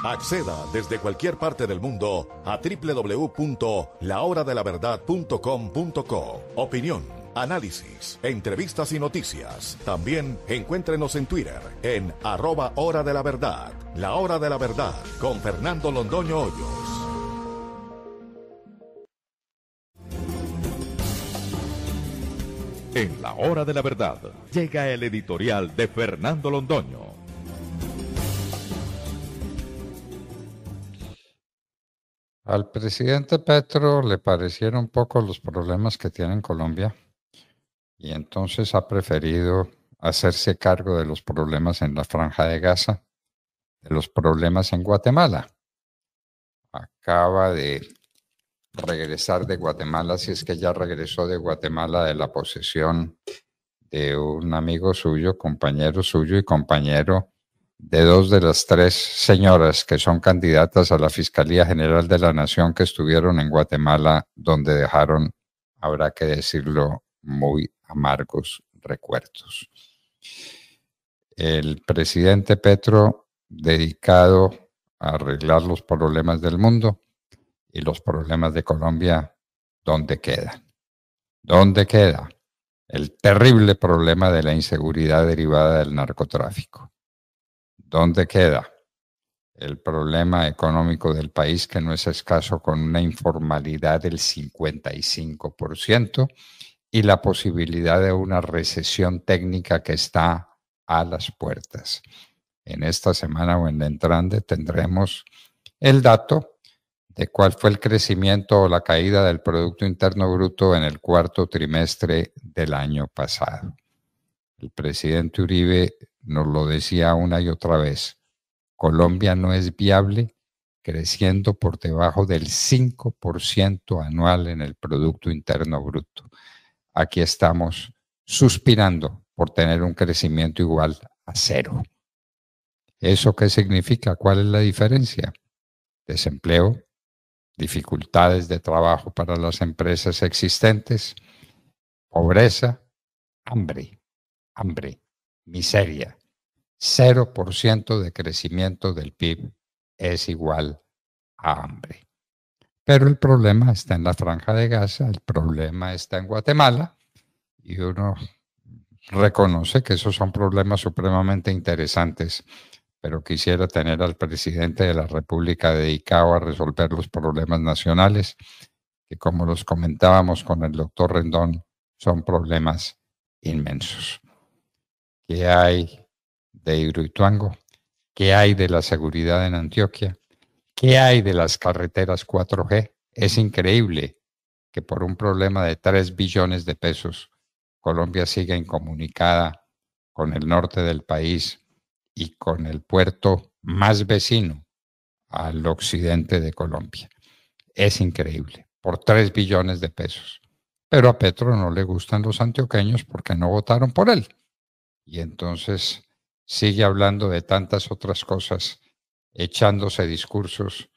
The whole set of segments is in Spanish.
Acceda desde cualquier parte del mundo a www.lahoradelaverdad.com.co. Opinión, análisis, entrevistas y noticias. También encuéntrenos en Twitter en @Hora de la Verdad. La Hora de la Verdad con Fernando Londoño Hoyos. En la Hora de la Verdad llega el editorial de Fernando Londoño. Al presidente Petro le parecieron pocos los problemas que tiene en Colombia y entonces ha preferido hacerse cargo de los problemas en la Franja de Gaza, de los problemas en Guatemala. Acaba de regresar de Guatemala, si es que ya regresó de Guatemala, de la posesión de un amigo suyo, compañero suyo y compañero de dos de las tres señoras que son candidatas a la Fiscalía General de la Nación que estuvieron en Guatemala, donde dejaron, habrá que decirlo, muy amargos recuerdos. El presidente Petro, dedicado a arreglar los problemas del mundo y los problemas de Colombia, ¿dónde quedan? ¿Dónde queda el terrible problema de la inseguridad derivada del narcotráfico? ¿Dónde queda el problema económico del país, que no es escaso, con una informalidad del 55% y la posibilidad de una recesión técnica que está a las puertas? En esta semana o en la entrante tendremos el dato de cuál fue el crecimiento o la caída del Producto Interno Bruto en el cuarto trimestre del año pasado. El presidente Uribe nos lo decía una y otra vez: Colombia no es viable creciendo por debajo del 5% anual en el Producto Interno Bruto. Aquí estamos suspirando por tener un crecimiento igual a cero. ¿Eso qué significa? ¿Cuál es la diferencia? Desempleo, dificultades de trabajo para las empresas existentes, pobreza, hambre, miseria. 0% de crecimiento del PIB es igual a hambre. Pero el problema está en la Franja de Gaza, el problema está en Guatemala, y uno reconoce que esos son problemas supremamente interesantes, pero quisiera tener al presidente de la República dedicado a resolver los problemas nacionales, que, como los comentábamos con el doctor Rendón, son problemas inmensos. ¿Qué hay de Hidroituango? ¿Qué hay de la seguridad en Antioquia? ¿Qué hay de las carreteras 4G? Es increíble que por un problema de 3 billones de pesos Colombia siga incomunicada con el norte del país y con el puerto más vecino al occidente de Colombia. Es increíble, por 3 billones de pesos. Pero a Petro no le gustan los antioqueños porque no votaron por él. Y entonces sigue hablando de tantas otras cosas, echándose discursos,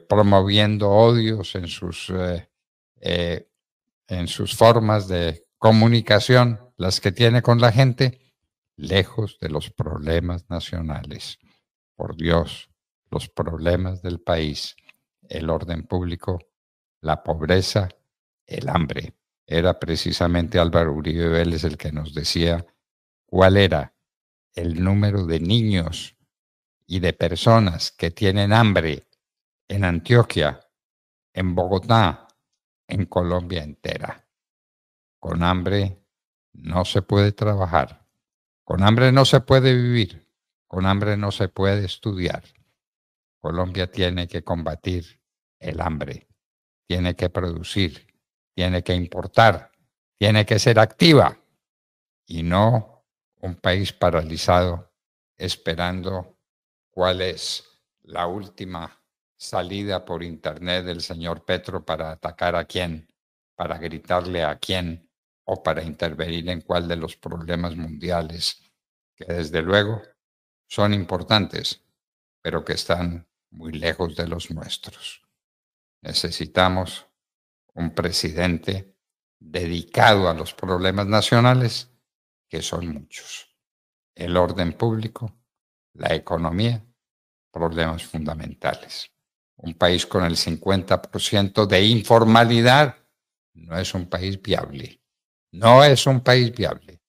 promoviendo odios en sus formas de comunicación, las que tiene con la gente, lejos de los problemas nacionales. Por Dios, los problemas del país, el orden público, la pobreza, el hambre. Era precisamente Álvaro Uribe Vélez el que nos decía cuál era el número de niños y de personas que tienen hambre en Antioquia, en Bogotá, en Colombia entera. Con hambre no se puede trabajar, con hambre no se puede vivir, con hambre no se puede estudiar. Colombia tiene que combatir el hambre, tiene que producir, tiene que importar, tiene que ser activa y no un país paralizado esperando cuál es la última salida por internet del señor Petro para atacar a quién, para gritarle a quién o para intervenir en cuál de los problemas mundiales que desde luego son importantes, pero que están muy lejos de los nuestros. Necesitamos un presidente dedicado a los problemas nacionales, que son muchos: el orden público, la economía, problemas fundamentales. Un país con el 50% de informalidad no es un país viable. No es un país viable.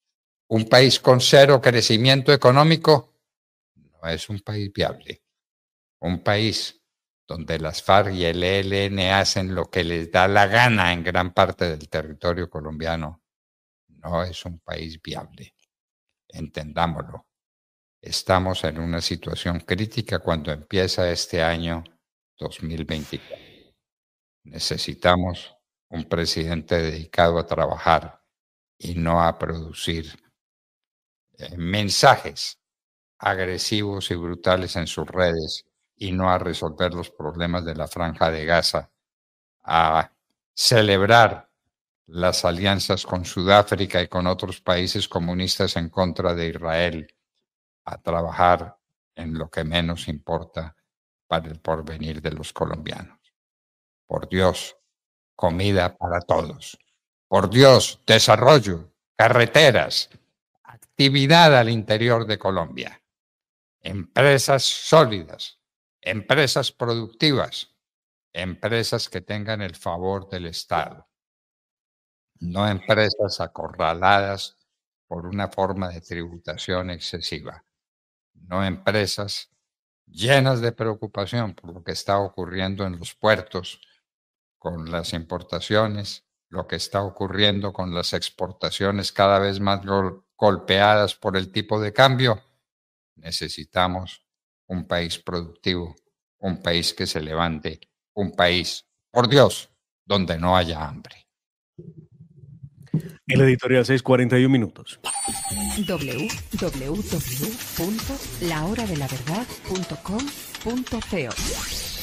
Un país con cero crecimiento económico no es un país viable. Un país donde las FARC y el ELN hacen lo que les da la gana en gran parte del territorio colombiano no es un país viable. Entendámoslo. Estamos en una situación crítica cuando empieza este año 2024. Necesitamos un presidente dedicado a trabajar y no a producir mensajes agresivos y brutales en sus redes y no a resolver los problemas de la Franja de Gaza, a celebrar las alianzas con Sudáfrica y con otros países comunistas en contra de Israel, a trabajar en lo que menos importa para el porvenir de los colombianos. Por Dios, comida para todos. Por Dios, desarrollo, carreteras, actividad al interior de Colombia. Empresas sólidas, empresas productivas, empresas que tengan el favor del Estado. No empresas acorraladas por una forma de tributación excesiva. No empresas llenas de preocupación por lo que está ocurriendo en los puertos con las importaciones, lo que está ocurriendo con las exportaciones cada vez más golpeadas por el tipo de cambio. Necesitamos un país productivo, un país que se levante, un país, por Dios, donde no haya hambre. El editorial 6:41 minutos. www.lahoradelaverdad.com.co